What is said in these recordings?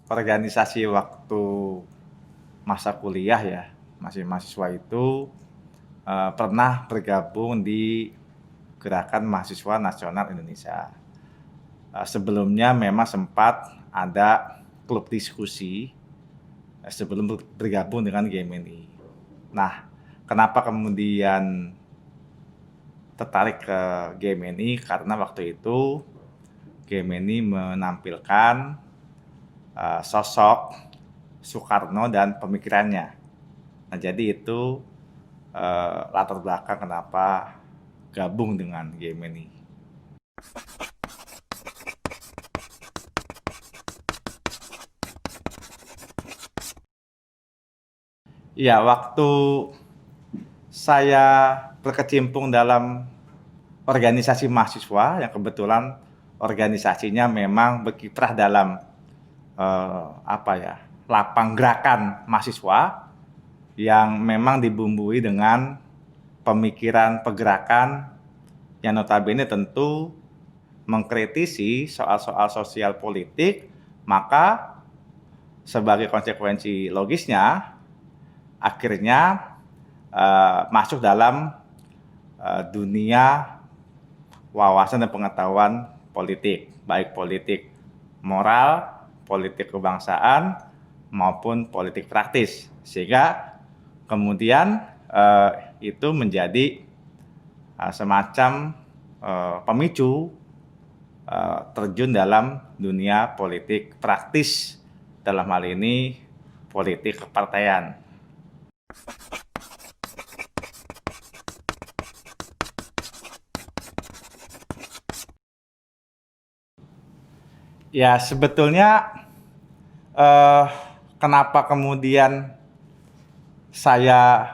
organisasi waktu masa kuliah ya, masih mahasiswa itu pernah bergabung di Gerakan Mahasiswa Nasional Indonesia. Sebelumnya memang sempat ada klub diskusi sebelum bergabung dengan GMNI. Nah, kenapa kemudian tertarik ke GMNI? Karena waktu itu GMNI menampilkan sosok Soekarno dan pemikirannya. Nah, jadi itu latar belakang kenapa gabung dengan GMNI. Ya, waktu saya berkecimpung dalam organisasi mahasiswa yang kebetulan organisasinya memang berkiprah dalam lapang gerakan mahasiswa yang memang dibumbui dengan pemikiran pergerakan yang notabene tentu mengkritisi soal-soal sosial politik, maka sebagai konsekuensi logisnya akhirnya masuk dalam dunia wawasan dan pengetahuan politik, baik politik moral, politik kebangsaan, maupun politik praktis. Sehingga kemudian itu menjadi semacam pemicu terjun dalam dunia politik praktis, dalam hal ini politik kepartaian. Ya, sebetulnya kenapa kemudian saya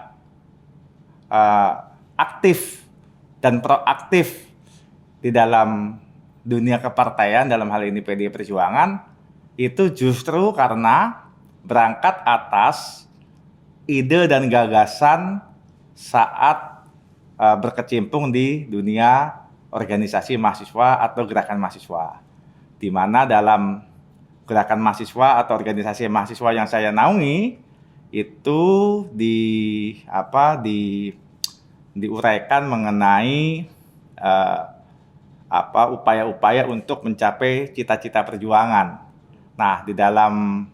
aktif dan proaktif di dalam dunia kepartaian, dalam hal ini PDI Perjuangan, itu justru karena berangkat atas ide dan gagasan saat berkecimpung di dunia organisasi mahasiswa atau gerakan mahasiswa, di mana dalam gerakan mahasiswa atau organisasi mahasiswa yang saya naungi itu diuraikan mengenai upaya-upaya untuk mencapai cita-cita perjuangan. Nah, di dalam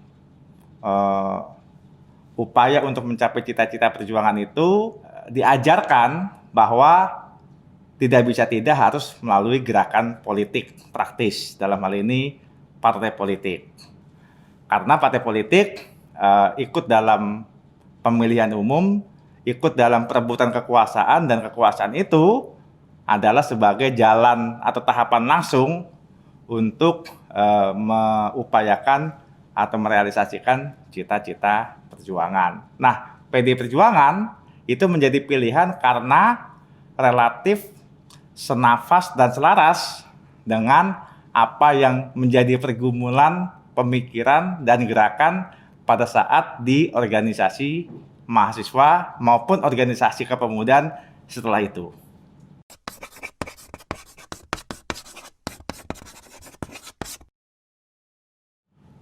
upaya untuk mencapai cita-cita perjuangan itu diajarkan bahwa tidak bisa tidak harus melalui gerakan politik praktis, dalam hal ini partai politik. Karena partai politik ikut dalam pemilihan umum, ikut dalam perebutan kekuasaan, dan kekuasaan itu adalah sebagai jalan atau tahapan langsung untuk mengupayakan atau merealisasikan cita-cita perjuangan. Nah, PDI Perjuangan itu menjadi pilihan karena relatif senafas dan selaras dengan apa yang menjadi pergumulan pemikiran dan gerakan pada saat di organisasi mahasiswa maupun organisasi kepemudaan setelah itu.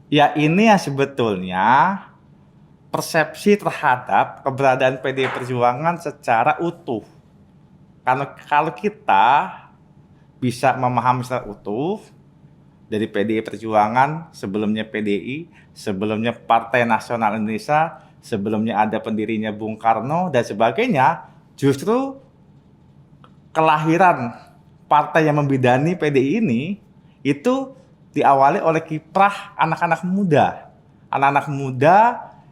Ya, ini yang sebetulnya persepsi terhadap keberadaan PDI Perjuangan secara utuh. Kalau kita bisa memahami secara utuh dari PDI Perjuangan, sebelumnya PDI, sebelumnya Partai Nasional Indonesia, sebelumnya ada pendirinya Bung Karno dan sebagainya, justru kelahiran partai yang membidani PDI ini itu diawali oleh kiprah anak-anak muda. Anak-anak muda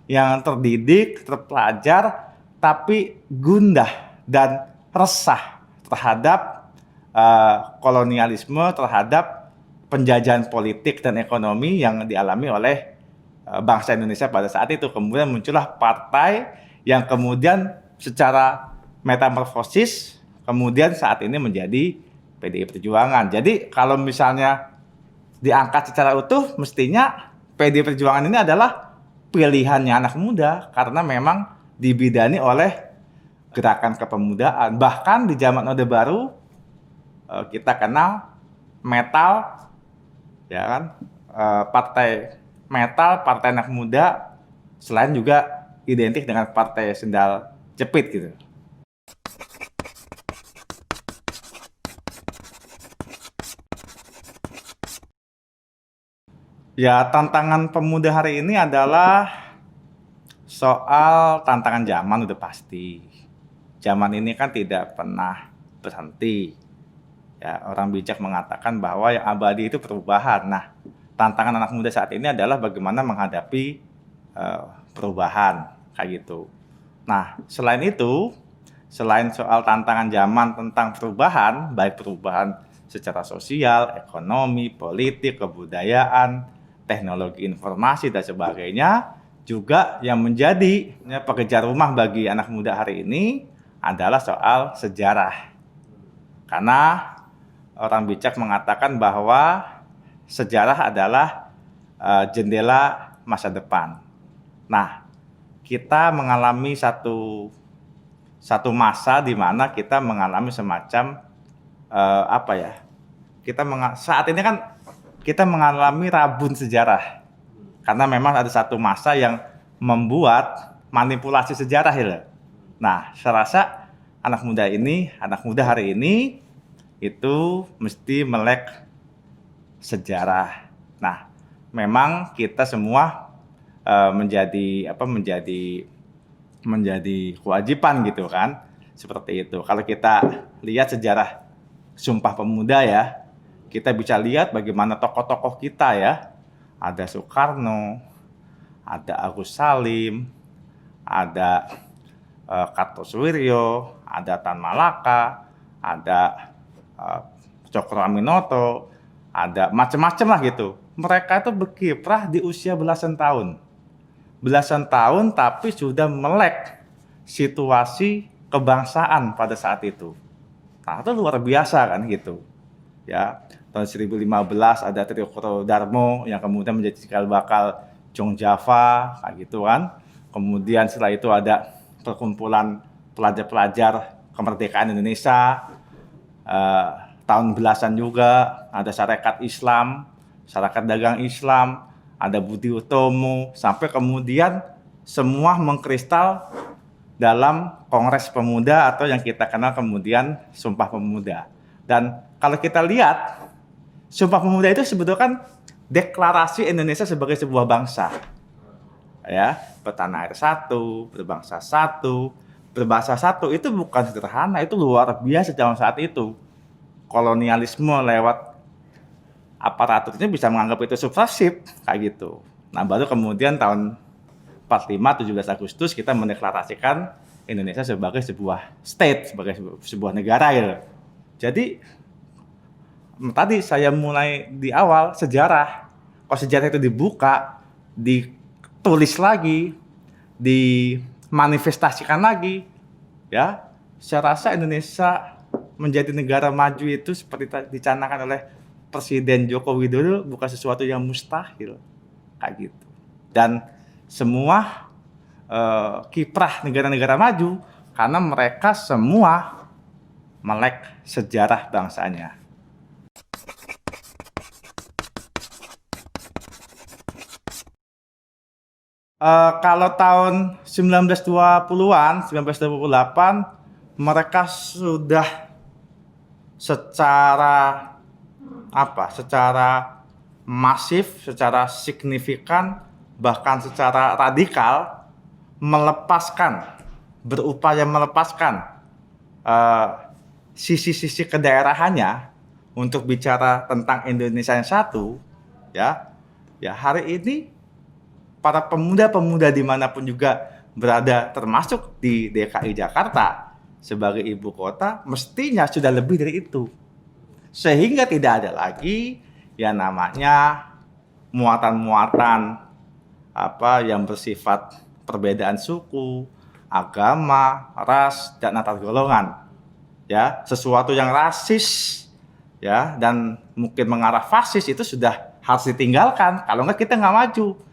yang terdidik, terpelajar, tapi gundah dan resah terhadap kolonialisme, terhadap penjajahan politik dan ekonomi yang dialami oleh bangsa Indonesia pada saat itu. Kemudian muncullah partai yang kemudian secara metamorfosis kemudian saat ini menjadi PDI Perjuangan. Jadi kalau misalnya diangkat secara utuh, mestinya PDI Perjuangan ini adalah pilihannya anak muda karena memang dibidani oleh gerakan kepemudaan. Bahkan di zaman Orde Baru kita kenal metal, ya kan, partai metal Partai Anak Muda selain juga identik dengan Partai Sendal Jepit gitu. Ya, tantangan pemuda hari ini adalah soal tantangan zaman udah pasti. Zaman ini kan tidak pernah berhenti. Ya, orang bijak mengatakan bahwa yang abadi itu perubahan. Nah, tantangan anak muda saat ini adalah bagaimana menghadapi perubahan kayak gitu. Nah, selain soal tantangan zaman tentang perubahan, baik perubahan secara sosial, ekonomi, politik, kebudayaan, teknologi informasi dan sebagainya, juga yang menjadi pekerjaan rumah bagi anak muda hari ini adalah soal sejarah. Karena orang bijak mengatakan bahwa sejarah adalah jendela masa depan. Nah, kita mengalami satu masa di mana kita mengalami semacam saat ini kan kita mengalami rabun sejarah. Karena memang ada satu masa yang membuat manipulasi sejarah ya. Nah, saya rasa anak muda hari ini itu mesti melek sejarah. Nah, memang kita semua menjadi kewajiban gitu kan, seperti itu. Kalau kita lihat sejarah Sumpah Pemuda ya, kita bisa lihat bagaimana tokoh-tokoh kita ya, ada Soekarno, ada Agus Salim, ada Kartosuwiryo, ada Tan Malaka, ada Cokro Aminoto, ada macam-macam lah gitu. Mereka itu berkiprah di usia belasan tahun tapi sudah melek situasi kebangsaan pada saat itu. Nah, itu luar biasa kan gitu. Ya, tahun 1015 ada Triyokro Darmo yang kemudian menjadi cikal bakal Jong Java kayak gitu kan. Kemudian setelah itu ada perkumpulan pelajar-pelajar kemerdekaan Indonesia. Tahun belasan juga ada Sarekat Islam, Sarekat Dagang Islam, ada Budi Utomo, sampai kemudian semua mengkristal dalam Kongres Pemuda atau yang kita kenal kemudian Sumpah Pemuda. Dan kalau kita lihat, Sumpah Pemuda itu sebetulnya kan deklarasi Indonesia sebagai sebuah bangsa. Ya, bertanah air satu, berbangsa satu, berbahasa satu, itu bukan sederhana, itu luar biasa zaman saat itu. Kolonialisme lewat aparaturnya bisa menganggap itu subversif kayak gitu. Nah, baru kemudian tahun 45 17 Agustus kita mendeklarasikan Indonesia sebagai sebuah state, sebagai sebuah negara gitu. Jadi tadi saya mulai di awal sejarah. Kalau sejarah itu dibuka, ditulis lagi, dimanifestasikan lagi, ya, saya rasa Indonesia menjadi negara maju itu seperti dicanangkan oleh Presiden Joko Widodo bukan sesuatu yang mustahil kayak gitu. Dan semua kiprah negara-negara maju karena mereka semua melek sejarah bangsanya. Kalau tahun 1920-an, 1928 mereka sudah secara masif, secara signifikan, bahkan secara radikal berupaya melepaskan sisi-sisi kedaerahannya untuk bicara tentang Indonesia yang satu, ya hari ini para pemuda-pemuda dimanapun juga berada, termasuk di DKI Jakarta sebagai ibu kota, mestinya sudah lebih dari itu. Sehingga tidak ada lagi yang namanya muatan-muatan yang bersifat perbedaan suku, agama, ras, dan antar golongan. Ya, sesuatu yang rasis ya dan mungkin mengarah fasis itu sudah harus ditinggalkan. Kalau enggak kita nggak maju.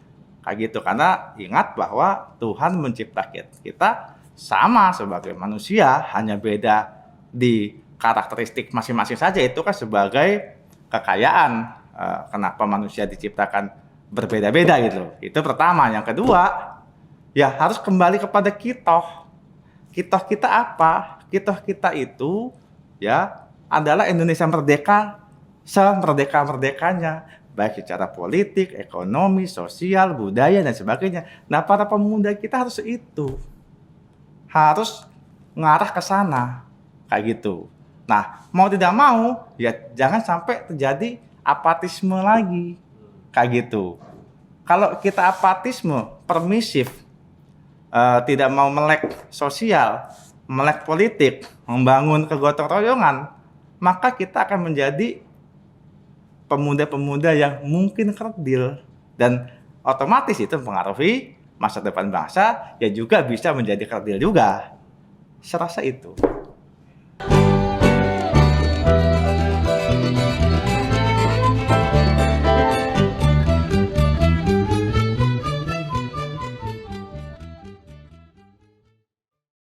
Kayak gitu, karena ingat bahwa Tuhan menciptakan kita sama sebagai manusia, hanya beda di karakteristik masing-masing saja. Itu kan sebagai kekayaan. Kenapa manusia diciptakan berbeda-beda gitu. Itu pertama. Yang kedua, ya harus kembali kepada kitoh. Kitoh kita apa? Kitoh kita itu ya adalah Indonesia merdeka semerdeka-merdekanya, baik secara politik, ekonomi, sosial, budaya dan sebagainya. Nah, para pemuda kita harus ngarah ke sana kayak gitu. Nah, mau tidak mau ya jangan sampai terjadi apatisme lagi kayak gitu. Kalau kita apatisme, permisif, tidak mau melek sosial, melek politik, membangun kegotong royongan, maka kita akan menjadi pemuda-pemuda yang mungkin kerdil dan otomatis itu mempengaruhi masa depan bangsa, ya juga bisa menjadi kerdil juga. Serasa itu.